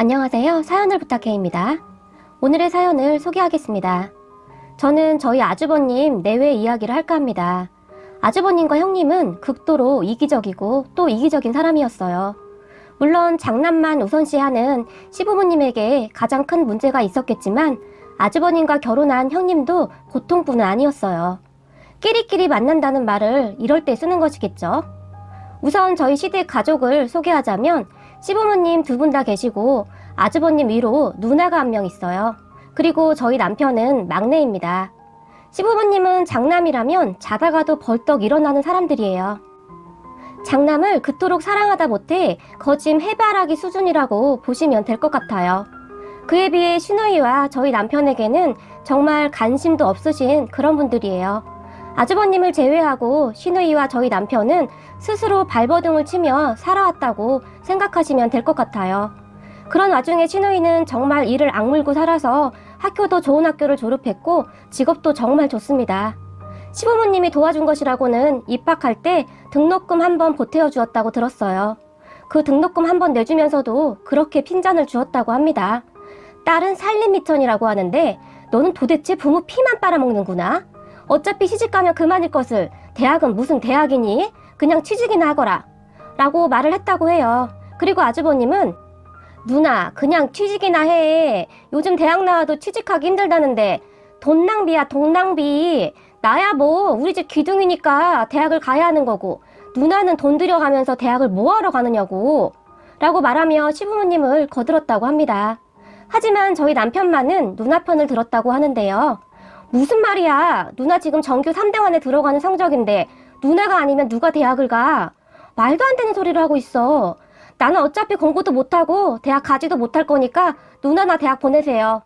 안녕하세요. 사연을 부탁해입니다. 오늘의 사연을 소개하겠습니다. 저는 저희 아주버님 내외 이야기를 할까 합니다. 아주버님과 형님은 극도로 이기적이고 또 이기적인 사람이었어요. 물론 장남만 우선시하는 시부모님에게 가장 큰 문제가 있었겠지만 아주버님과 결혼한 형님도 보통분은 아니었어요. 끼리끼리 만난다는 말을 이럴 때 쓰는 것이겠죠. 우선 저희 시댁 가족을 소개하자면 시부모님 두 분 다 계시고 아주버님 위로 누나가 한 명 있어요. 그리고 저희 남편은 막내입니다. 시부모님은 장남이라면 자다가도 벌떡 일어나는 사람들이에요. 장남을 그토록 사랑하다 못해 거짐 해바라기 수준이라고 보시면 될 것 같아요. 그에 비해 시누이와 저희 남편에게는 정말 관심도 없으신 그런 분들이에요. 아주버님을 제외하고 시누이와 저희 남편은 스스로 발버둥을 치며 살아왔다고 생각하시면 될 것 같아요. 그런 와중에 시누이는 정말 이를 악물고 살아서 학교도 좋은 학교를 졸업했고 직업도 정말 좋습니다. 시부모님이 도와준 것이라고는 입학할 때 등록금 한번 보태어 주었다고 들었어요. 그 등록금 한번 내주면서도 그렇게 핀잔을 주었다고 합니다. 딸은 살림미천이라고 하는데 너는 도대체 부모 피만 빨아먹는구나. 어차피 시집가면 그만일 것을 대학은 무슨 대학이니? 그냥 취직이나 하거라 라고 말을 했다고 해요. 그리고 아주버님은 누나 그냥 취직이나 해. 요즘 대학 나와도 취직하기 힘들다는데 돈 낭비야 돈 낭비. 나야 뭐 우리 집 귀둥이니까 대학을 가야 하는 거고 누나는 돈 들여가면서 대학을 뭐하러 가느냐고 라고 말하며 시부모님을 거들었다고 합니다. 하지만 저희 남편만은 누나 편을 들었다고 하는데요. 무슨 말이야. 누나 지금 정규 3대원에 들어가는 성적인데 누나가 아니면 누가 대학을 가. 말도 안 되는 소리를 하고 있어. 나는 어차피 공부도 못하고 대학 가지도 못할 거니까 누나나 대학 보내세요.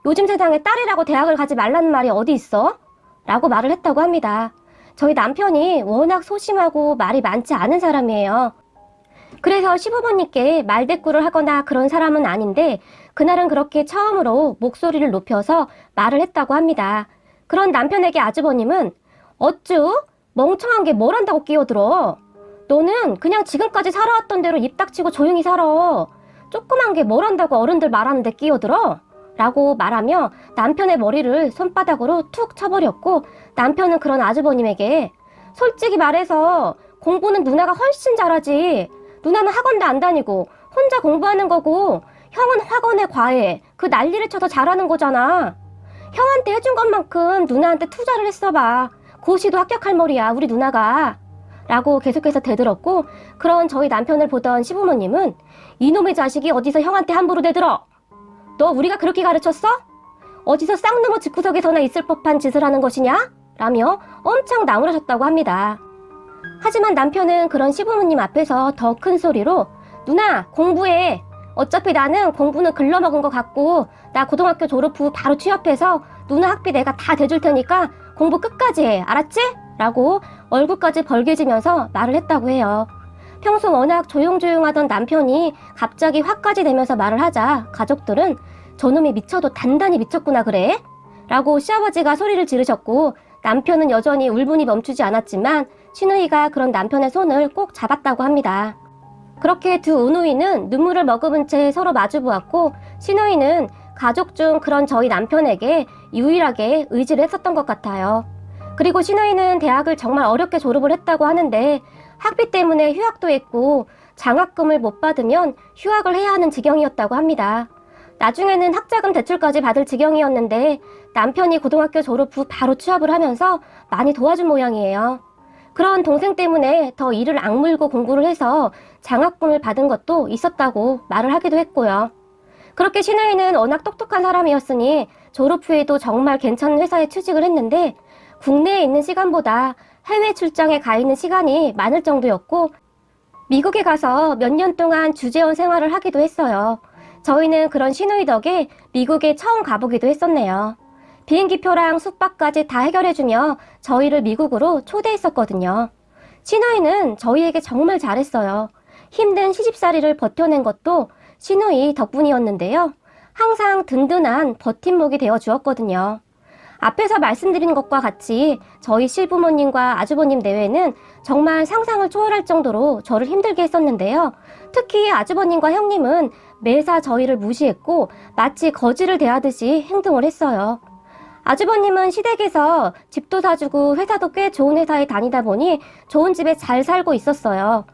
요즘 세상에 딸이라고 대학을 가지 말라는 말이 어디 있어? 라고 말을 했다고 합니다. 저희 남편이 워낙 소심하고 말이 많지 않은 사람이에요. 그래서 시부모님께 말대꾸를 하거나 그런 사람은 아닌데 그날은 그렇게 처음으로 목소리를 높여서 말을 했다고 합니다. 그런 남편에게 아주버님은 어쭈? 멍청한 게 뭘 한다고 끼어들어? 너는 그냥 지금까지 살아왔던 대로 입 닥치고 조용히 살아. 조그만 게 뭘 한다고 어른들 말하는데 끼어들어? 라고 말하며 남편의 머리를 손바닥으로 툭 쳐버렸고 남편은 그런 아주버님에게 솔직히 말해서 공부는 누나가 훨씬 잘하지. 누나는 학원도 안 다니고 혼자 공부하는 거고 형은 학원에 과외 그 난리를 쳐서 잘하는 거잖아. 형한테 해준 것만큼 누나한테 투자를 했어봐. 고시도 합격할 머리야 우리 누나가. 라고 계속해서 대들었고 그런 저희 남편을 보던 시부모님은 이놈의 자식이 어디서 형한테 함부로 대들어? 너 우리가 그렇게 가르쳤어? 어디서 쌍놈의 집구석에서나 있을 법한 짓을 하는 것이냐? 라며 엄청 나무라셨다고 합니다. 하지만 남편은 그런 시부모님 앞에서 더 큰 소리로 누나 공부해. 어차피 나는 공부는 글러먹은 것 같고 나 고등학교 졸업 후 바로 취업해서 누나 학비 내가 다 대줄 테니까 공부 끝까지 해. 알았지? 라고 얼굴까지 벌개지면서 말을 했다고 해요. 평소 워낙 조용조용하던 남편이 갑자기 화까지 내면서 말을 하자 가족들은 저놈이 미쳐도 단단히 미쳤구나 그래? 라고 시아버지가 소리를 지르셨고 남편은 여전히 울분이 멈추지 않았지만 시누이가 그런 남편의 손을 꼭 잡았다고 합니다. 그렇게 두 우누이는 눈물을 머금은 채 서로 마주보았고 시누이는 가족 중 그런 저희 남편에게 유일하게 의지를 했었던 것 같아요. 그리고 시누이는 대학을 정말 어렵게 졸업을 했다고 하는데 학비 때문에 휴학도 했고 장학금을 못 받으면 휴학을 해야 하는 지경이었다고 합니다. 나중에는 학자금 대출까지 받을 지경이었는데 남편이 고등학교 졸업 후 바로 취업을 하면서 많이 도와준 모양이에요. 그런 동생 때문에 더 이를 악물고 공부를 해서 장학금을 받은 것도 있었다고 말을 하기도 했고요. 그렇게 시누이는 워낙 똑똑한 사람이었으니 졸업 후에도 정말 괜찮은 회사에 취직을 했는데 국내에 있는 시간보다 해외 출장에 가 있는 시간이 많을 정도였고 미국에 가서 몇 년 동안 주재원 생활을 하기도 했어요. 저희는 그런 시누이 덕에 미국에 처음 가보기도 했었네요. 비행기표랑 숙박까지 다 해결해주며 저희를 미국으로 초대했었거든요. 시누이는 저희에게 정말 잘했어요. 힘든 시집살이를 버텨낸 것도 시누이 덕분이었는데요. 항상 든든한 버팀목이 되어 주었거든요. 앞에서 말씀드린 것과 같이 저희 실부모님과 아주버님 내외는 정말 상상을 초월할 정도로 저를 힘들게 했었는데요. 특히 아주버님과 형님은 매사 저희를 무시했고 마치 거지를 대하듯이 행동을 했어요. 아주버님은 시댁에서 집도 사주고 회사도 꽤 좋은 회사에 다니다 보니 좋은 집에 잘 살고 있었어요.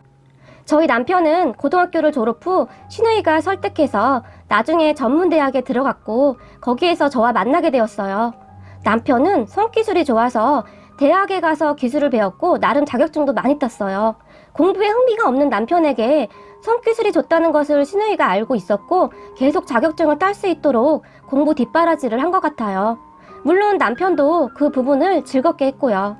저희 남편은 고등학교를 졸업 후 시누이가 설득해서 나중에 전문대학에 들어갔고 거기에서 저와 만나게 되었어요. 남편은 손기술이 좋아서 대학에 가서 기술을 배웠고 나름 자격증도 많이 땄어요. 공부에 흥미가 없는 남편에게 손기술이 좋다는 것을 시누이가 알고 있었고 계속 자격증을 딸 수 있도록 공부 뒷바라지를 한 것 같아요. 물론 남편도 그 부분을 즐겁게 했고요.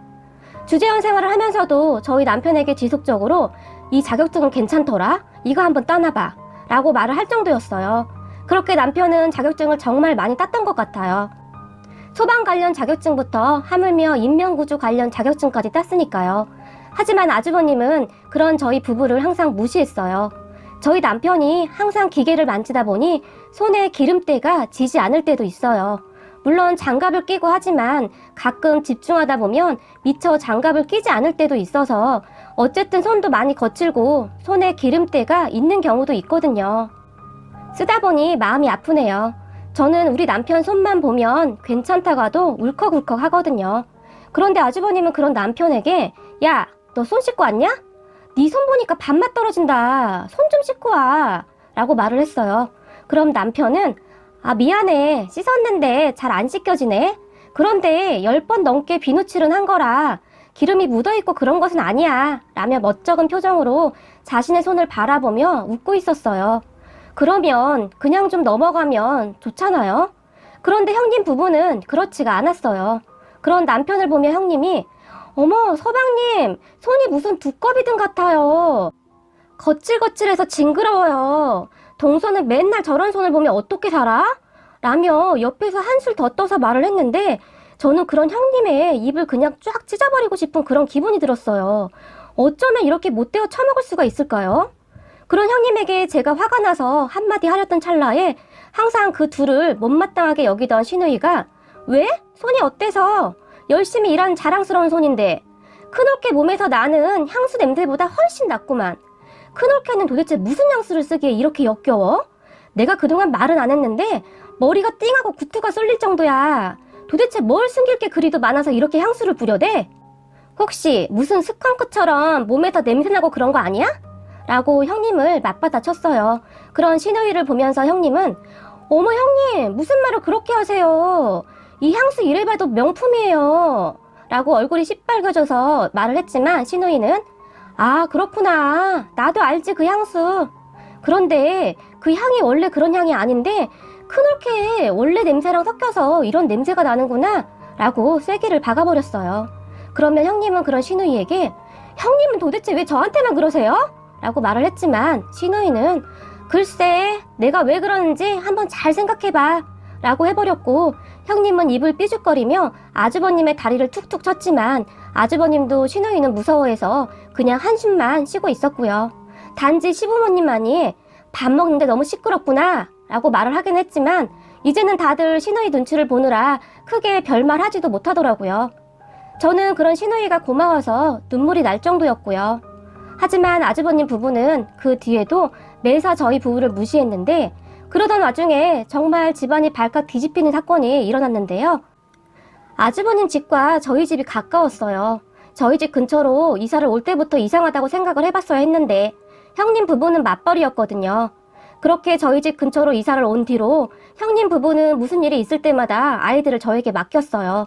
주재원 생활을 하면서도 저희 남편에게 지속적으로 이 자격증은 괜찮더라? 이거 한번 따놔봐 라고 말을 할 정도였어요. 그렇게 남편은 자격증을 정말 많이 땄던 것 같아요. 소방 관련 자격증부터 하물며 인명구조 관련 자격증까지 땄으니까요. 하지만 아주버님은 그런 저희 부부를 항상 무시했어요. 저희 남편이 항상 기계를 만지다 보니 손에 기름때가 지지 않을 때도 있어요. 물론 장갑을 끼고 하지만 가끔 집중하다 보면 미처 장갑을 끼지 않을 때도 있어서 어쨌든 손도 많이 거칠고 손에 기름때가 있는 경우도 있거든요. 쓰다 보니 마음이 아프네요. 저는 우리 남편 손만 보면 괜찮다가도 울컥울컥 하거든요. 그런데 아주버님은 그런 남편에게 야, 너 손 씻고 왔냐? 네 손 보니까 밥맛 떨어진다. 손 좀 씻고 와 라고 말을 했어요. 그럼 남편은 아, 미안해. 씻었는데 잘 안 씻겨지네. 그런데 10번 넘게 비누칠은 한 거라 기름이 묻어있고 그런 것은 아니야 라며 멋쩍은 표정으로 자신의 손을 바라보며 웃고 있었어요. 그러면 그냥 좀 넘어가면 좋잖아요. 그런데 형님 부부는 그렇지가 않았어요. 그런 남편을 보며 형님이 어머, 서방님 손이 무슨 두꺼비등 같아요. 거칠거칠해서 징그러워요. 동서는 맨날 저런 손을 보면 어떻게 살아? 라며 옆에서 한술 더 떠서 말을 했는데 저는 그런 형님의 입을 그냥 쫙 찢어버리고 싶은 그런 기분이 들었어요. 어쩌면 이렇게 못되어 처먹을 수가 있을까요? 그런 형님에게 제가 화가 나서 한마디 하렸던 찰나에 항상 그 둘을 못마땅하게 여기던 시누이가 왜? 손이 어때서? 열심히 일한 자랑스러운 손인데 큰올케 몸에서 나는 향수 냄새보다 훨씬 낫구만. 큰올케는 도대체 무슨 향수를 쓰기에 이렇게 역겨워? 내가 그동안 말은 안 했는데 머리가 띵하고 구투가 쏠릴 정도야. 도대체 뭘 숨길 게 그리도 많아서 이렇게 향수를 부려대? 혹시 무슨 스컹크처럼 몸에서 냄새나고 그런 거 아니야? 라고 형님을 맞받아 쳤어요. 그런 시누이를 보면서 형님은 어머 형님 무슨 말을 그렇게 하세요. 이 향수 이래봐도 명품이에요. 라고 얼굴이 시뻘개져서 말을 했지만 시누이는 아 그렇구나. 나도 알지 그 향수. 그런데 그 향이 원래 그런 향이 아닌데 큰올케 원래 냄새랑 섞여서 이런 냄새가 나는구나 라고 쐐기를 박아버렸어요. 그러면 형님은 그런 시누이에게 형님은 도대체 왜 저한테만 그러세요? 라고 말을 했지만 시누이는 글쎄 내가 왜 그러는지 한번 잘 생각해봐 라고 해버렸고 형님은 입을 삐죽거리며 아주버님의 다리를 툭툭 쳤지만 아주버님도 시누이는 무서워해서 그냥 한숨만 쉬고 있었고요. 단지 시부모님만이 밥 먹는데 너무 시끄럽구나 라고 말을 하긴 했지만 이제는 다들 시누이 눈치를 보느라 크게 별말 하지도 못하더라고요. 저는 그런 시누이가 고마워서 눈물이 날 정도였고요. 하지만 아주버님 부부는 그 뒤에도 매사 저희 부부를 무시했는데 그러던 와중에 정말 집안이 발칵 뒤집히는 사건이 일어났는데요. 아주버님 집과 저희 집이 가까웠어요. 저희 집 근처로 이사를 올 때부터 이상하다고 생각을 해봤어야 했는데 형님 부부는 맞벌이였거든요. 그렇게 저희 집 근처로 이사를 온 뒤로 형님 부부는 무슨 일이 있을 때마다 아이들을 저에게 맡겼어요.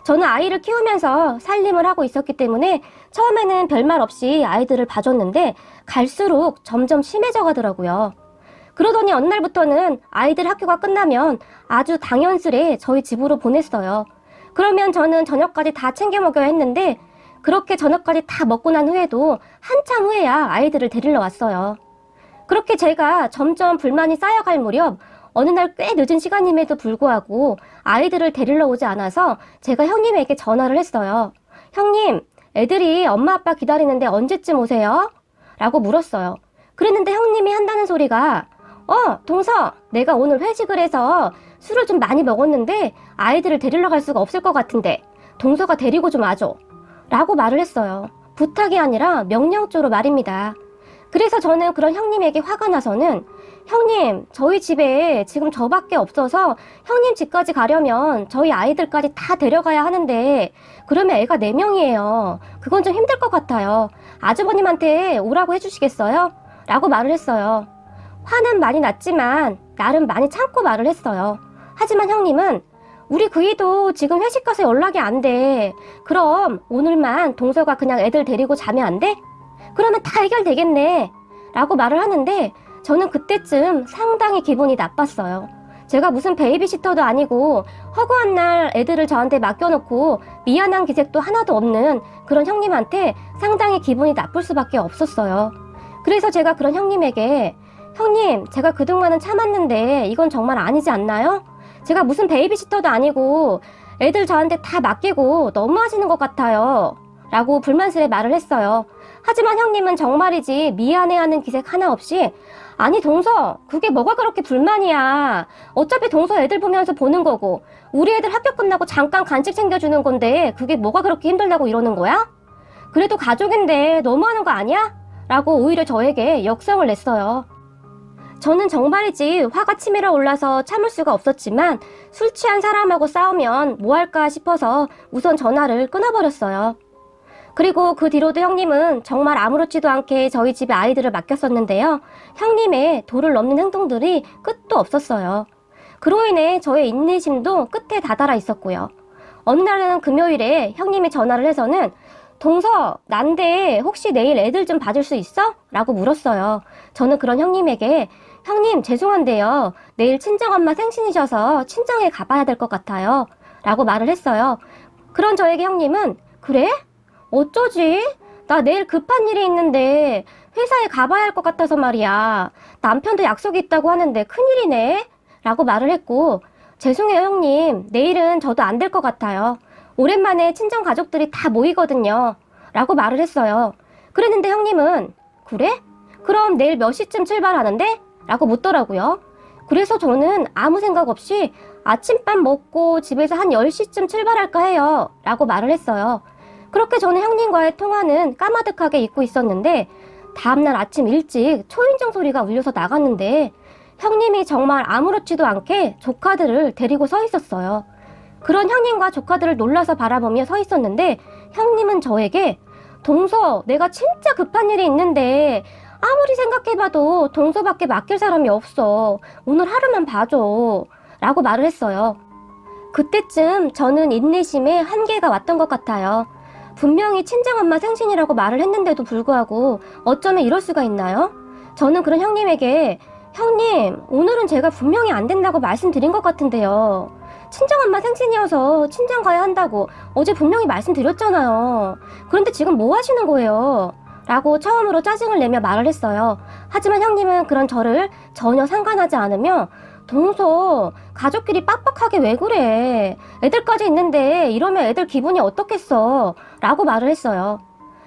저는 아이를 키우면서 살림을 하고 있었기 때문에 처음에는 별말 없이 아이들을 봐줬는데 갈수록 점점 심해져 가더라고요. 그러더니 어느 날부터는 아이들 학교가 끝나면 아주 당연스레 저희 집으로 보냈어요. 그러면 저는 저녁까지 다 챙겨 먹여야 했는데 그렇게 저녁까지 다 먹고 난 후에도 한참 후에야 아이들을 데리러 왔어요. 그렇게 제가 점점 불만이 쌓여갈 무렵 어느 날 꽤 늦은 시간임에도 불구하고 아이들을 데리러 오지 않아서 제가 형님에게 전화를 했어요. 형님, 애들이 엄마 아빠 기다리는데 언제쯤 오세요? 라고 물었어요. 그랬는데 형님이 한다는 소리가 동서, 내가 오늘 회식을 해서 술을 좀 많이 먹었는데 아이들을 데리러 갈 수가 없을 것 같은데 동서가 데리고 좀 와줘. 라고 말을 했어요. 부탁이 아니라 명령조로 말입니다. 그래서 저는 그런 형님에게 화가 나서는 형님, 저희 집에 지금 저밖에 없어서 형님 집까지 가려면 저희 아이들까지 다 데려가야 하는데 그러면 애가 4명이에요. 그건 좀 힘들 것 같아요. 아주버님한테 오라고 해주시겠어요? 라고 말을 했어요. 화는 많이 났지만 나름 많이 참고 말을 했어요. 하지만 형님은 우리 그이도 지금 회식 가서 연락이 안 돼. 그럼 오늘만 동서가 그냥 애들 데리고 자면 안 돼? 그러면 다 해결되겠네. 라고 말을 하는데 저는 그때쯤 상당히 기분이 나빴어요. 제가 무슨 베이비시터도 아니고 허구한 날 애들을 저한테 맡겨놓고 미안한 기색도 하나도 없는 그런 형님한테 상당히 기분이 나쁠 수밖에 없었어요. 그래서 제가 그런 형님에게 형님, 제가 그동안은 참았는데 이건 정말 아니지 않나요? 제가 무슨 베이비시터도 아니고 애들 저한테 다 맡기고 너무하시는 것 같아요. 라고 불만스레 말을 했어요. 하지만 형님은 정말이지 미안해하는 기색 하나 없이 아니 동서, 그게 뭐가 그렇게 불만이야. 어차피 동서 애들 보면서 보는 거고 우리 애들 학교 끝나고 잠깐 간식 챙겨주는 건데 그게 뭐가 그렇게 힘들다고 이러는 거야? 그래도 가족인데 너무하는 거 아니야? 라고 오히려 저에게 역성을 냈어요. 저는 정말이지 화가 치밀어 올라서 참을 수가 없었지만 술 취한 사람하고 싸우면 뭐 할까 싶어서 우선 전화를 끊어버렸어요. 그리고 그 뒤로도 형님은 정말 아무렇지도 않게 저희 집에 아이들을 맡겼었는데요. 형님의 도를 넘는 행동들이 끝도 없었어요. 그로 인해 저의 인내심도 끝에 다다라 있었고요. 어느 날은 금요일에 형님이 전화를 해서는 동서, 난데 혹시 내일 애들 좀 봐줄 수 있어? 라고 물었어요. 저는 그런 형님에게 형님 죄송한데요. 내일 친정엄마 생신이셔서 친정에 가봐야 될 것 같아요. 라고 말을 했어요. 그런 저에게 형님은 그래? 어쩌지? 나 내일 급한 일이 있는데 회사에 가봐야 할 것 같아서 말이야. 남편도 약속이 있다고 하는데 큰일이네? 라고 말을 했고 죄송해요 형님. 내일은 저도 안 될 것 같아요. 오랜만에 친정 가족들이 다 모이거든요. 라고 말을 했어요. 그랬는데 형님은 그래? 그럼 내일 몇 시쯤 출발하는데? 라고 묻더라고요. 그래서 저는 아무 생각 없이 아침밥 먹고 집에서 한 10시쯤 출발할까 해요. 라고 말을 했어요. 그렇게 저는 형님과의 통화는 까마득하게 잊고 있었는데 다음날 아침 일찍 초인종 소리가 울려서 나갔는데 형님이 정말 아무렇지도 않게 조카들을 데리고 서 있었어요. 그런 형님과 조카들을 놀라서 바라보며 서 있었는데 형님은 저에게 동서, 내가 진짜 급한 일이 있는데 아무리 생각해봐도 동서밖에 맡길 사람이 없어. 오늘 하루만 봐줘. 라고 말을 했어요. 그때쯤 저는 인내심에 한계가 왔던 것 같아요. 분명히 친정엄마 생신이라고 말을 했는데도 불구하고 어쩌면 이럴 수가 있나요? 저는 그런 형님에게 형님, 오늘은 제가 분명히 안 된다고 말씀드린 것 같은데요. 친정엄마 생신이어서 친정 가야 한다고 어제 분명히 말씀드렸잖아요. 그런데 지금 뭐 하시는 거예요? 라고 처음으로 짜증을 내며 말을 했어요. 하지만 형님은 그런 저를 전혀 상관하지 않으며 동서, 가족끼리 빡빡하게 왜 그래? 애들까지 있는데 이러면 애들 기분이 어떻겠어? 라고 말을 했어요.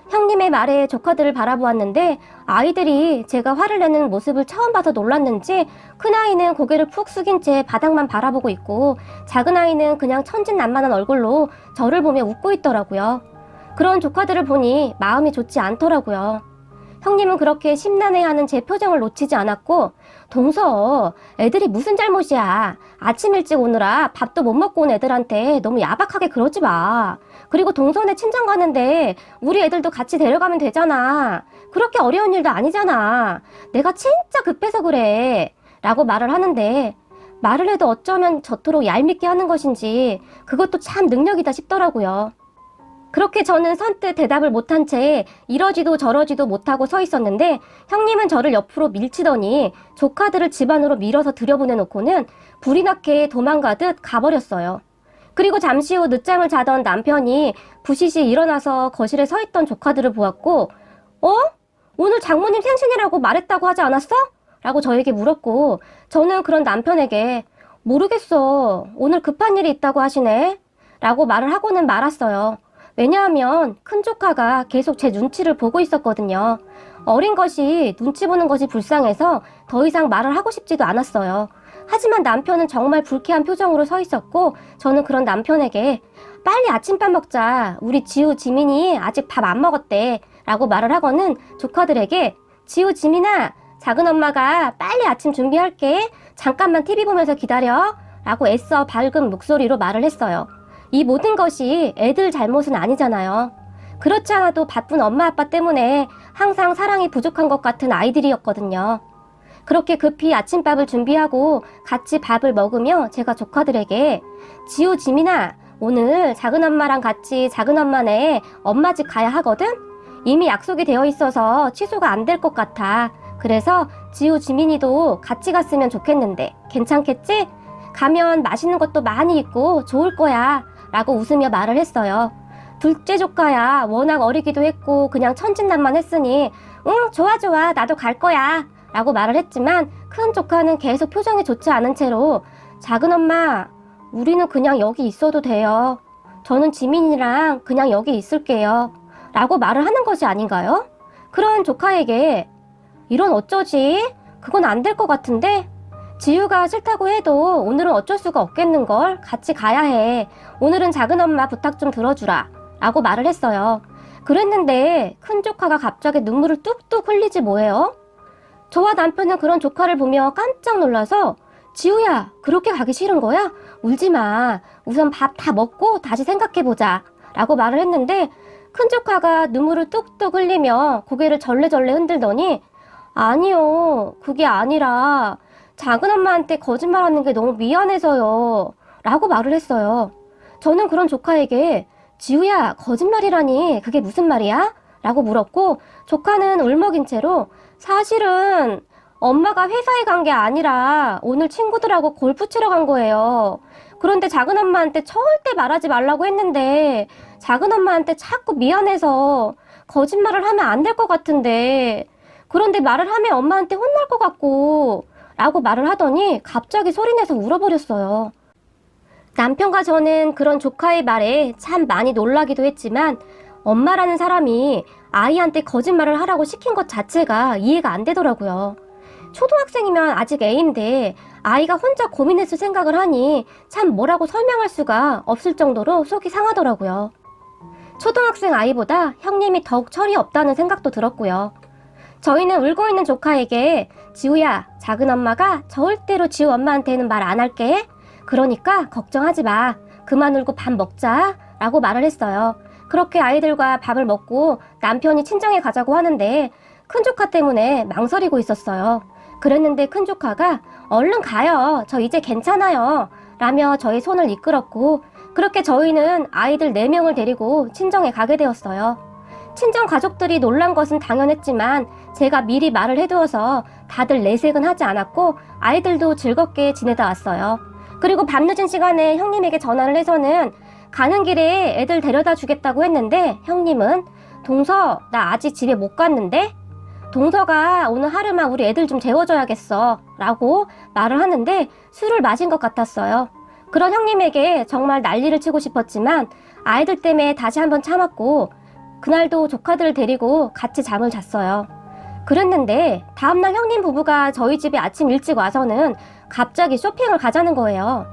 형님의 말에 조카들을 바라보았는데 아이들이 제가 화를 내는 모습을 처음 봐서 놀랐는지 큰아이는 고개를 푹 숙인 채 바닥만 바라보고 있고 작은아이는 그냥 천진난만한 얼굴로 저를 보며 웃고 있더라고요. 그런 조카들을 보니 마음이 좋지 않더라고요. 형님은 그렇게 심란해하는 제 표정을 놓치지 않았고 동서, 애들이 무슨 잘못이야. 아침 일찍 오느라 밥도 못 먹고 온 애들한테 너무 야박하게 그러지 마. 그리고 동서네 친정 가는데 우리 애들도 같이 데려가면 되잖아. 그렇게 어려운 일도 아니잖아. 내가 진짜 급해서 그래. 라고 말을 하는데 말을 해도 어쩌면 저토록 얄밉게 하는 것인지 그것도 참 능력이다 싶더라고요. 그렇게 저는 선뜻 대답을 못한 채 이러지도 저러지도 못하고 서 있었는데 형님은 저를 옆으로 밀치더니 조카들을 집 안으로 밀어서 들여보내놓고는 불이 나게 도망가듯 가버렸어요. 그리고 잠시 후 늦잠을 자던 남편이 부시시 일어나서 거실에 서 있던 조카들을 보았고 오늘 장모님 생신이라고 말했다고 하지 않았어? 라고 저에게 물었고 저는 그런 남편에게 모르겠어. 오늘 급한 일이 있다고 하시네. 라고 말을 하고는 말았어요. 왜냐하면 큰 조카가 계속 제 눈치를 보고 있었거든요. 어린 것이 눈치 보는 것이 불쌍해서 더 이상 말을 하고 싶지도 않았어요. 하지만 남편은 정말 불쾌한 표정으로 서 있었고 저는 그런 남편에게 빨리 아침밥 먹자. 우리 지우, 지민이 아직 밥 안 먹었대. 라고 말을 하고는 조카들에게 지우, 지민아, 작은 엄마가 빨리 아침 준비할게. 잠깐만 TV 보면서 기다려. 라고 애써 밝은 목소리로 말을 했어요. 이 모든 것이 애들 잘못은 아니잖아요. 그렇지 않아도 바쁜 엄마 아빠 때문에 항상 사랑이 부족한 것 같은 아이들이었거든요. 그렇게 급히 아침밥을 준비하고 같이 밥을 먹으며 제가 조카들에게 지우, 지민아, 오늘 작은 엄마랑 같이 작은 엄마네 엄마 집 가야 하거든? 이미 약속이 되어 있어서 취소가 안 될 것 같아. 그래서 지우, 지민이도 같이 갔으면 좋겠는데 괜찮겠지? 가면 맛있는 것도 많이 있고 좋을 거야. 라고 웃으며 말을 했어요. 둘째 조카야 워낙 어리기도 했고 그냥 천진난만했으니 응, 좋아, 나도 갈 거야. 라고 말을 했지만 큰 조카는 계속 표정이 좋지 않은 채로 작은 엄마, 우리는 그냥 여기 있어도 돼요. 저는 지민이랑 그냥 여기 있을게요. 라고 말을 하는 것이 아닌가요? 그런 조카에게 이런 어쩌지? 그건 안 될 것 같은데? 지우가 싫다고 해도 오늘은 어쩔 수가 없겠는걸? 같이 가야 해. 오늘은 작은 엄마 부탁 좀 들어주라. 라고 말을 했어요. 그랬는데 큰 조카가 갑자기 눈물을 뚝뚝 흘리지 뭐예요? 저와 남편은 그런 조카를 보며 깜짝 놀라서 지우야, 그렇게 가기 싫은 거야? 울지 마. 우선 밥 다 먹고 다시 생각해보자. 라고 말을 했는데 큰 조카가 눈물을 뚝뚝 흘리며 고개를 절레절레 흔들더니 아니요, 그게 아니라 작은 엄마한테 거짓말하는 게 너무 미안해서요. 라고 말을 했어요. 저는 그런 조카에게 지우야, 거짓말이라니 그게 무슨 말이야? 라고 물었고 조카는 울먹인 채로 사실은 엄마가 회사에 간 게 아니라 오늘 친구들하고 골프 치러 간 거예요. 그런데 작은 엄마한테 절대 말하지 말라고 했는데 작은 엄마한테 자꾸 미안해서 거짓말을 하면 안 될 것 같은데 그런데 말을 하면 엄마한테 혼날 것 같고 라고 말을 하더니 갑자기 소리내서 울어버렸어요. 남편과 저는 그런 조카의 말에 참 많이 놀라기도 했지만 엄마라는 사람이 아이한테 거짓말을 하라고 시킨 것 자체가 이해가 안 되더라고요. 초등학생이면 아직 애인데 아이가 혼자 고민했을 생각을 하니 참 뭐라고 설명할 수가 없을 정도로 속이 상하더라고요. 초등학생 아이보다 형님이 더욱 철이 없다는 생각도 들었고요. 저희는 울고 있는 조카에게 지우야, 작은 엄마가 절대로 지우 엄마한테는 말 안 할게. 그러니까 걱정하지 마. 그만 울고 밥 먹자. 라고 말을 했어요. 그렇게 아이들과 밥을 먹고 남편이 친정에 가자고 하는데 큰 조카 때문에 망설이고 있었어요. 그랬는데 큰 조카가 얼른 가요. 저 이제 괜찮아요. 라며 저희 손을 이끌었고 그렇게 저희는 아이들 4명을 데리고 친정에 가게 되었어요. 친정 가족들이 놀란 것은 당연했지만 제가 미리 말을 해두어서 다들 내색은 하지 않았고 아이들도 즐겁게 지내다 왔어요. 그리고 밤늦은 시간에 형님에게 전화를 해서는 가는 길에 애들 데려다 주겠다고 했는데 형님은 동서, 나 아직 집에 못 갔는데? 동서가 오늘 하루만 우리 애들 좀 재워줘야겠어 라고 말을 하는데 술을 마신 것 같았어요. 그런 형님에게 정말 난리를 치고 싶었지만 아이들 때문에 다시 한번 참았고 그날도 조카들을 데리고 같이 잠을 잤어요. 그랬는데 다음날 형님 부부가 저희 집에 아침 일찍 와서는 갑자기 쇼핑을 가자는 거예요.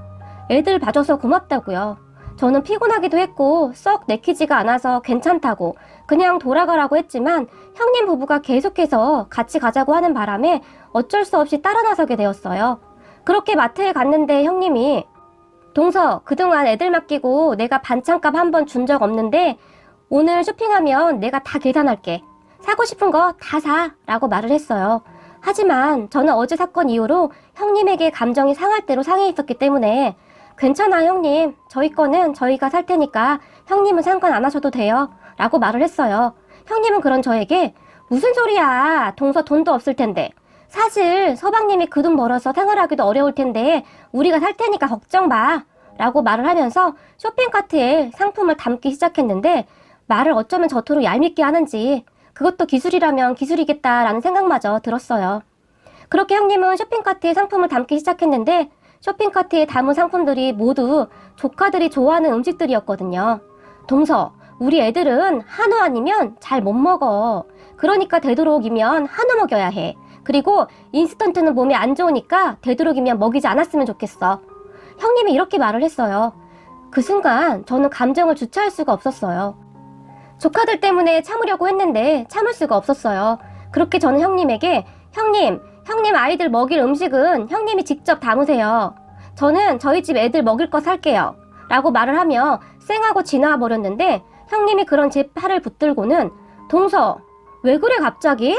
애들 봐줘서 고맙다고요. 저는 피곤하기도 했고 썩 내키지가 않아서 괜찮다고 그냥 돌아가라고 했지만 형님 부부가 계속해서 같이 가자고 하는 바람에 어쩔 수 없이 따라 나서게 되었어요. 그렇게 마트에 갔는데 형님이 동서, 그동안 애들 맡기고 내가 반찬값 한 번 준 적 없는데 오늘 쇼핑하면 내가 다 계산할게. 사고 싶은 거 다 사. 라고 말을 했어요. 하지만 저는 어제 사건 이후로 형님에게 감정이 상할 대로 상해 있었기 때문에 괜찮아 형님. 저희 거는 저희가 살 테니까 형님은 상관 안 하셔도 돼요. 라고 말을 했어요. 형님은 그런 저에게 무슨 소리야. 동서 돈도 없을 텐데. 사실 서방님이 그 돈 벌어서 생활하기도 어려울 텐데 우리가 살 테니까 걱정 마. 라고 말을 하면서 쇼핑카트에 상품을 담기 시작했는데 말을 어쩌면 저토록 얄밉게 하는지 그것도 기술이라면 기술이겠다라는 생각마저 들었어요. 그렇게 형님은 쇼핑카트에 상품을 담기 시작했는데 쇼핑카트에 담은 상품들이 모두 조카들이 좋아하는 음식들이었거든요. 동서, 우리 애들은 한우 아니면 잘 못 먹어. 그러니까 되도록이면 한우 먹여야 해. 그리고 인스턴트는 몸에 안 좋으니까 되도록이면 먹이지 않았으면 좋겠어. 형님이 이렇게 말을 했어요. 그 순간 저는 감정을 주체할 수가 없었어요. 조카들 때문에 참으려고 했는데 참을 수가 없었어요. 그렇게 저는 형님에게 형님 아이들 먹일 음식은 형님이 직접 담으세요. 저는 저희 집 애들 먹일 거 살게요. 라고 말을 하며 쌩하고 지나와 버렸는데 형님이 그런 제 팔을 붙들고는 동서, 왜 그래 갑자기?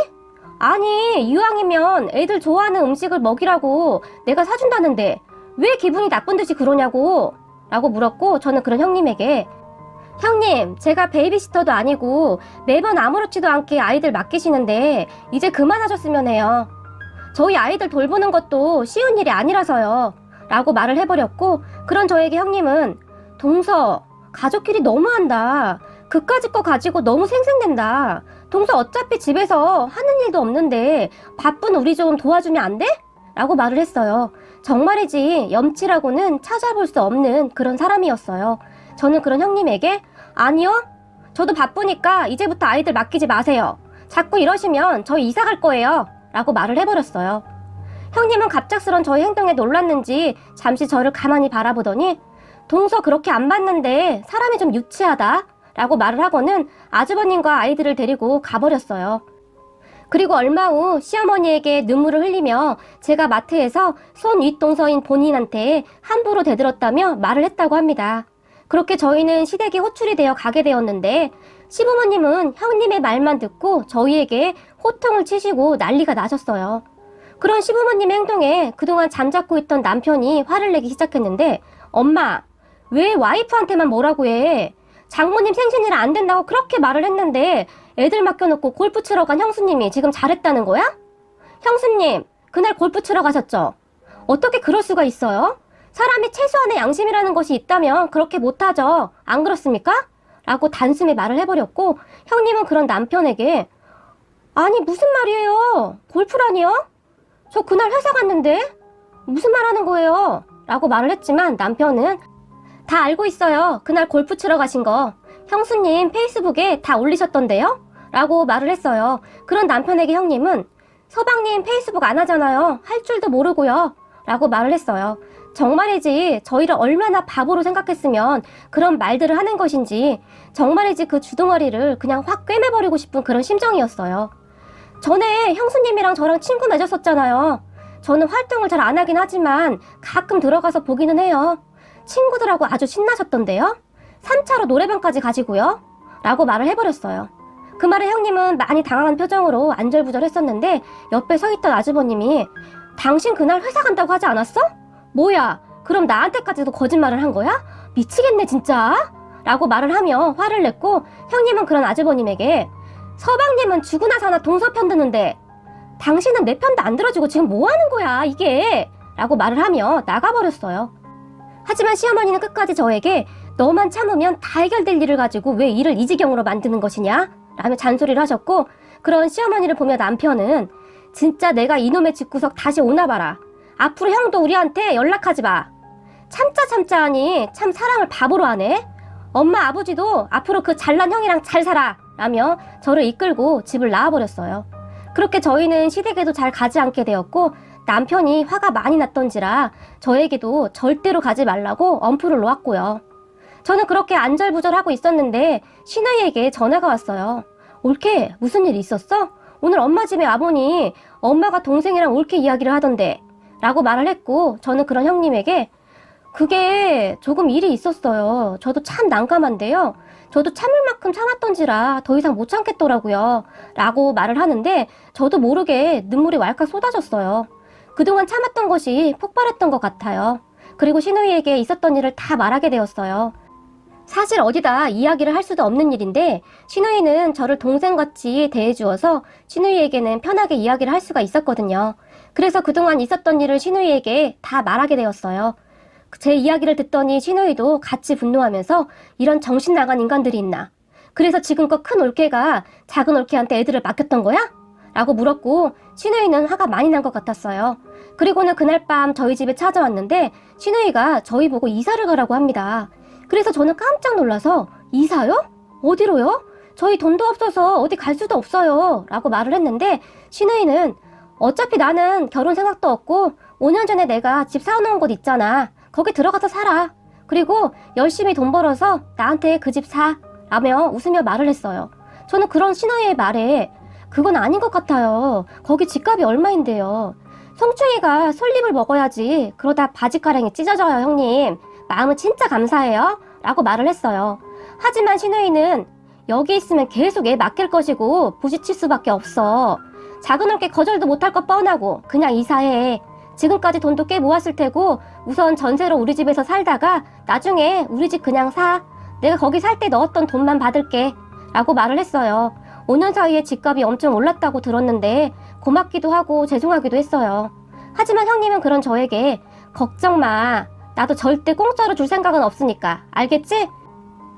아니 이왕이면 애들 좋아하는 음식을 먹이라고 내가 사준다는데 왜 기분이 나쁜 듯이 그러냐고 라고 물었고 저는 그런 형님에게 형님 제가 베이비시터도 아니고 매번 아무렇지도 않게 아이들 맡기시는데 이제 그만하셨으면 해요. 저희 아이들 돌보는 것도 쉬운 일이 아니라서요 라고 말을 해버렸고 그런 저에게 형님은 동서 가족끼리 너무한다. 그까짓 거 가지고 너무 생생낸다. 동서 어차피 집에서 하는 일도 없는데 바쁜 우리 좀 도와주면 안 돼? 라고 말을 했어요. 정말이지 염치라고는 찾아볼 수 없는 그런 사람이었어요. 저는 그런 형님에게 아니요. 저도 바쁘니까 이제부터 아이들 맡기지 마세요. 자꾸 이러시면 저희 이사 갈 거예요. 라고 말을 해버렸어요. 형님은 갑작스런 저의 행동에 놀랐는지 잠시 저를 가만히 바라보더니 동서 그렇게 안 봤는데 사람이 좀 유치하다 라고 말을 하고는 아주버님과 아이들을 데리고 가버렸어요. 그리고 얼마 후 시어머니에게 눈물을 흘리며 제가 마트에서 손 윗동서인 본인한테 함부로 대들었다며 말을 했다고 합니다. 그렇게 저희는 시댁에 호출이 되어 가게 되었는데 시부모님은 형님의 말만 듣고 저희에게 호통을 치시고 난리가 나셨어요. 그런 시부모님의 행동에 그동안 잠자코 있던 남편이 화를 내기 시작했는데 엄마, 왜 와이프한테만 뭐라고 해? 장모님 생신이라 안 된다고 그렇게 말을 했는데 애들 맡겨놓고 골프 치러 간 형수님이 지금 잘했다는 거야? 형수님, 그날 골프 치러 가셨죠? 어떻게 그럴 수가 있어요? 사람이 최소한의 양심이라는 것이 있다면 그렇게 못하죠. 안 그렇습니까? 라고 단숨에 말을 해버렸고 형님은 그런 남편에게 아니 무슨 말이에요? 골프라니요? 저 그날 회사 갔는데? 무슨 말 하는 거예요? 라고 말을 했지만 남편은 다 알고 있어요. 그날 골프 치러 가신 거. 형수님 페이스북에 다 올리셨던데요? 라고 말을 했어요. 그런 남편에게 형님은 서방님 페이스북 안 하잖아요. 할 줄도 모르고요. 라고 말을 했어요. 정말이지 저희를 얼마나 바보로 생각했으면 그런 말들을 하는 것인지 정말이지 그 주둥아리를 그냥 확 꿰매버리고 싶은 그런 심정이었어요. 전에 형수님이랑 저랑 친구 맺었었잖아요. 저는 활동을 잘 안 하긴 하지만 가끔 들어가서 보기는 해요. 친구들하고 아주 신나셨던데요? 3차로 노래방까지 가지고요. 라고 말을 해버렸어요. 그 말에 형님은 많이 당황한 표정으로 안절부절했었는데 옆에 서 있던 아주버님이 당신 그날 회사 간다고 하지 않았어? 뭐야? 그럼 나한테까지도 거짓말을 한 거야? 미치겠네 진짜? 라고 말을 하며 화를 냈고 형님은 그런 아주버님에게 서방님은 죽으나 사나 동서 편 드는데 당신은 내 편도 안 들어주고 지금 뭐 하는 거야 이게? 라고 말을 하며 나가버렸어요. 하지만 시어머니는 끝까지 저에게 너만 참으면 다 해결될 일을 가지고 왜 일을 이 지경으로 만드는 것이냐? 라며 잔소리를 하셨고 그런 시어머니를 보며 남편은 진짜 내가 이놈의 집구석 다시 오나 봐라. 앞으로 형도 우리한테 연락하지 마. 참자 하니 참 사랑을 바보로 하네. 엄마 아버지도 앞으로 그 잘난 형이랑 잘 살아 라며 저를 이끌고 집을 나와버렸어요. 그렇게 저희는 시댁에도 잘 가지 않게 되었고 남편이 화가 많이 났던지라 저에게도 절대로 가지 말라고 엄풀을 놓았고요. 저는 그렇게 안절부절하고 있었는데 시누이에게 전화가 왔어요. 올케 무슨 일 있었어? 오늘 엄마 집에 와보니 엄마가 동생이랑 올케 이야기를 하던데 라고 말을 했고 저는 그런 형님에게 그게 조금 일이 있었어요. 저도 참 난감한데요. 저도 참을 만큼 참았던지라 더 이상 못 참겠더라고요. 라고 말을 하는데 저도 모르게 눈물이 왈칵 쏟아졌어요. 그동안 참았던 것이 폭발했던 것 같아요. 그리고 시누이에게 있었던 일을 다 말하게 되었어요. 사실 어디다 이야기를 할 수도 없는 일인데 시누이는 저를 동생같이 대해주어서 시누이에게는 편하게 이야기를 할 수가 있었거든요. 그래서 그동안 있었던 일을 시누이에게 다 말하게 되었어요. 제 이야기를 듣더니 시누이도 같이 분노하면서 이런 정신 나간 인간들이 있나? 그래서 지금껏 큰 올케가 작은 올케한테 애들을 맡겼던 거야? 라고 물었고 시누이는 화가 많이 난 것 같았어요. 그리고는 그날 밤 저희 집에 찾아왔는데 시누이가 저희 보고 이사를 가라고 합니다. 그래서 저는 깜짝 놀라서 이사요? 어디로요? 저희 돈도 없어서 어디 갈 수도 없어요. 라고 말을 했는데 신우이는 어차피 나는 결혼 생각도 없고 5년 전에 내가 집 사놓은 곳 있잖아. 거기 들어가서 살아. 그리고 열심히 돈 벌어서 나한테 그 집 사. 라며 웃으며 말을 했어요. 저는 그런 신우이의 말에 그건 아닌 것 같아요. 거기 집값이 얼마인데요. 성충이가 솔잎을 먹어야지. 그러다 바지가랑이 찢어져요, 형님. 마음은 진짜 감사해요. 라고 말을 했어요. 하지만 신우이는 여기 있으면 계속 애 맡길 것이고 부딪힐 수밖에 없어. 작은 어깨 거절도 못할 것 뻔하고 그냥 이사해. 지금까지 돈도 꽤 모았을 테고 우선 전세로 우리 집에서 살다가 나중에 우리 집 그냥 사. 내가 거기 살 때 넣었던 돈만 받을게. 라고 말을 했어요. 5년 사이에 집값이 엄청 올랐다고 들었는데 고맙기도 하고 죄송하기도 했어요. 하지만 형님은 그런 저에게 걱정 마. 나도 절대 공짜로 줄 생각은 없으니까. 알겠지?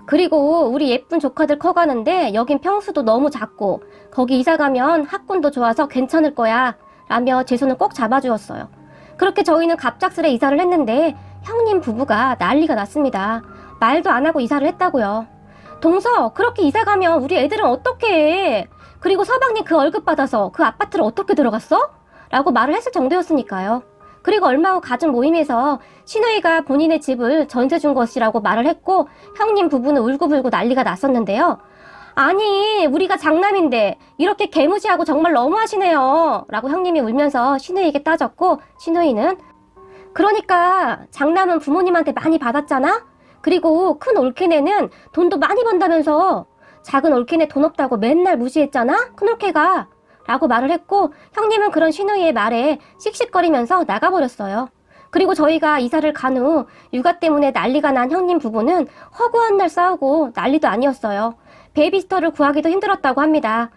그리고 우리 예쁜 조카들 커가는데 여긴 평수도 너무 작고 거기 이사 가면 학군도 좋아서 괜찮을 거야. 라며 제 손을 꼭 잡아주었어요. 그렇게 저희는 갑작스레 이사를 했는데 형님 부부가 난리가 났습니다. 말도 안 하고 이사를 했다고요. 동서, 그렇게 이사 가면 우리 애들은 어떻게 해? 그리고 서방님 그 월급 받아서 그 아파트를 어떻게 들어갔어? 라고 말을 했을 정도였으니까요. 그리고 얼마 후 가족 모임에서 신우이가 본인의 집을 전세 준 것이라고 말을 했고 형님 부부는 울고불고 난리가 났었는데요. 아니, 우리가 장남인데 이렇게 개무시하고 정말 너무하시네요. 라고 형님이 울면서 신우이에게 따졌고 신우이는 그러니까 장남은 부모님한테 많이 받았잖아? 그리고 큰 올케네는 돈도 많이 번다면서 작은 올케네 돈 없다고 맨날 무시했잖아? 큰 올케가. 라고 말을 했고 형님은 그런 신우이의 말에 씩씩거리면서 나가버렸어요. 그리고 저희가 이사를 간 후 육아 때문에 난리가 난 형님 부부는 허구한 날 싸우고 난리도 아니었어요. 베이비시터를 구하기도 힘들었다고 합니다.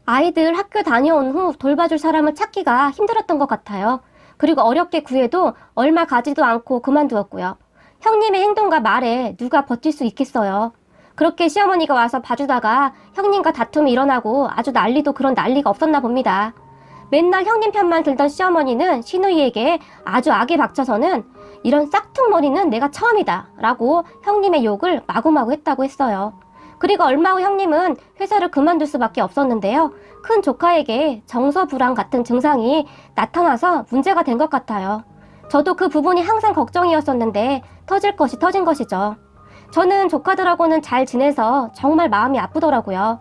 아이들 학교 다녀온 후 돌봐줄 사람을 찾기가 힘들었던 것 같아요. 그리고 어렵게 구해도 얼마 가지도 않고 그만두었고요. 형님의 행동과 말에 누가 버틸 수 있겠어요. 그렇게 시어머니가 와서 봐주다가 형님과 다툼이 일어나고 아주 난리도 그런 난리가 없었나 봅니다. 맨날 형님 편만 들던 시어머니는 신우이에게 아주 악에 박쳐서는 이런 싹퉁머리는 내가 처음이다 라고 형님의 욕을 마구마구 했다고 했어요. 그리고 얼마 후 형님은 회사를 그만둘 수밖에 없었는데요. 큰 조카에게 정서불안 같은 증상이 나타나서 문제가 된 것 같아요. 저도 그 부분이 항상 걱정이었었는데 터질 것이 터진 것이죠. 저는 조카들하고는 잘 지내서 정말 마음이 아프더라고요.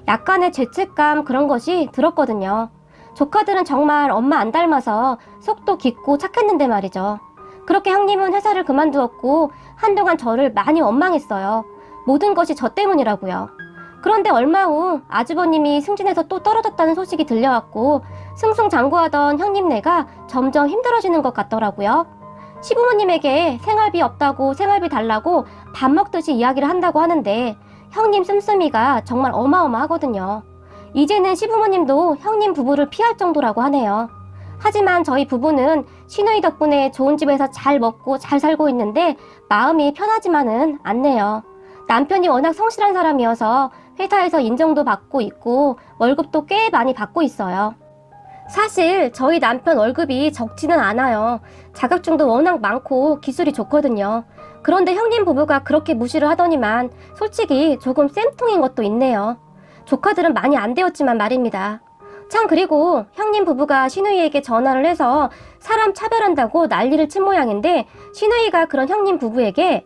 약간의 죄책감 그런 것이 들었거든요. 조카들은 정말 엄마 안 닮아서 속도 깊고 착했는데 말이죠. 그렇게 형님은 회사를 그만두었고 한동안 저를 많이 원망했어요. 모든 것이 저 때문이라고요. 그런데 얼마 후 아주버님이 승진해서 또 떨어졌다는 소식이 들려왔고 승승장구하던 형님네가 점점 힘들어지는 것 같더라고요. 시부모님에게 생활비 없다고 생활비 달라고 밥 먹듯이 이야기를 한다고 하는데 형님 씀씀이가 정말 어마어마하거든요. 이제는 시부모님도 형님 부부를 피할 정도라고 하네요. 하지만 저희 부부는 시누이 덕분에 좋은 집에서 잘 먹고 잘 살고 있는데 마음이 편하지만은 않네요. 남편이 워낙 성실한 사람이어서 회사에서 인정도 받고 있고 월급도 꽤 많이 받고 있어요. 사실 저희 남편 월급이 적지는 않아요. 자격증도 워낙 많고 기술이 좋거든요. 그런데 형님 부부가 그렇게 무시를 하더니만 솔직히 조금 쌤통인 것도 있네요. 조카들은 많이 안 되었지만 말입니다. 참, 그리고 형님 부부가 시누이에게 전화를 해서 사람 차별한다고 난리를 친 모양인데 시누이가 그런 형님 부부에게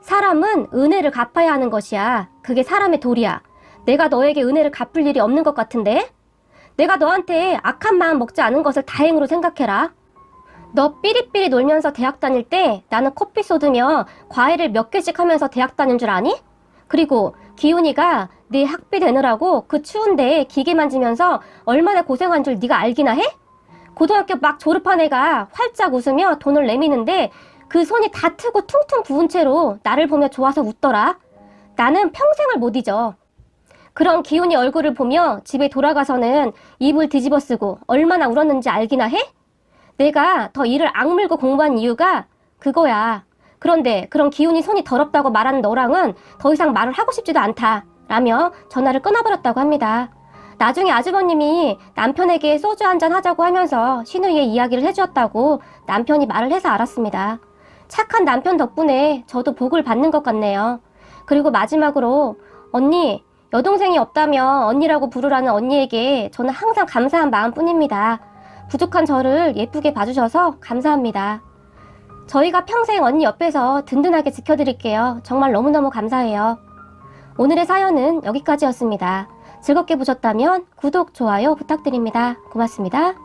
사람은 은혜를 갚아야 하는 것이야. 그게 사람의 도리야. 내가 너에게 은혜를 갚을 일이 없는 것 같은데? 내가 너한테 악한 마음 먹지 않은 것을 다행으로 생각해라. 너 삐리삐리 놀면서 대학 다닐 때 나는 커피 쏟으며 과외를 몇 개씩 하면서 대학 다닌 줄 아니? 그리고 기훈이가 네 학비 되느라고 그 추운데 기계 만지면서 얼마나 고생한 줄 네가 알기나 해? 고등학교 막 졸업한 애가 활짝 웃으며 돈을 내미는데 그 손이 다 트고 퉁퉁 부은 채로 나를 보며 좋아서 웃더라. 나는 평생을 못 잊어. 그런 기훈이 얼굴을 보며 집에 돌아가서는 이불 뒤집어 쓰고 얼마나 울었는지 알기나 해? 내가 더 이를 악물고 공부한 이유가 그거야. 그런데 그런 기훈이 손이 더럽다고 말하는 너랑은 더 이상 말을 하고 싶지도 않다. 라며 전화를 끊어버렸다고 합니다. 나중에 아주버님이 남편에게 소주 한잔 하자고 하면서 시누이의 이야기를 해주었다고 남편이 말을 해서 알았습니다. 착한 남편 덕분에 저도 복을 받는 것 같네요. 그리고 마지막으로 언니, 여동생이 없다면 언니라고 부르라는 언니에게 저는 항상 감사한 마음뿐입니다. 부족한 저를 예쁘게 봐주셔서 감사합니다. 저희가 평생 언니 옆에서 든든하게 지켜드릴게요. 정말 너무너무 감사해요. 오늘의 사연은 여기까지였습니다. 즐겁게 보셨다면 구독, 좋아요 부탁드립니다. 고맙습니다.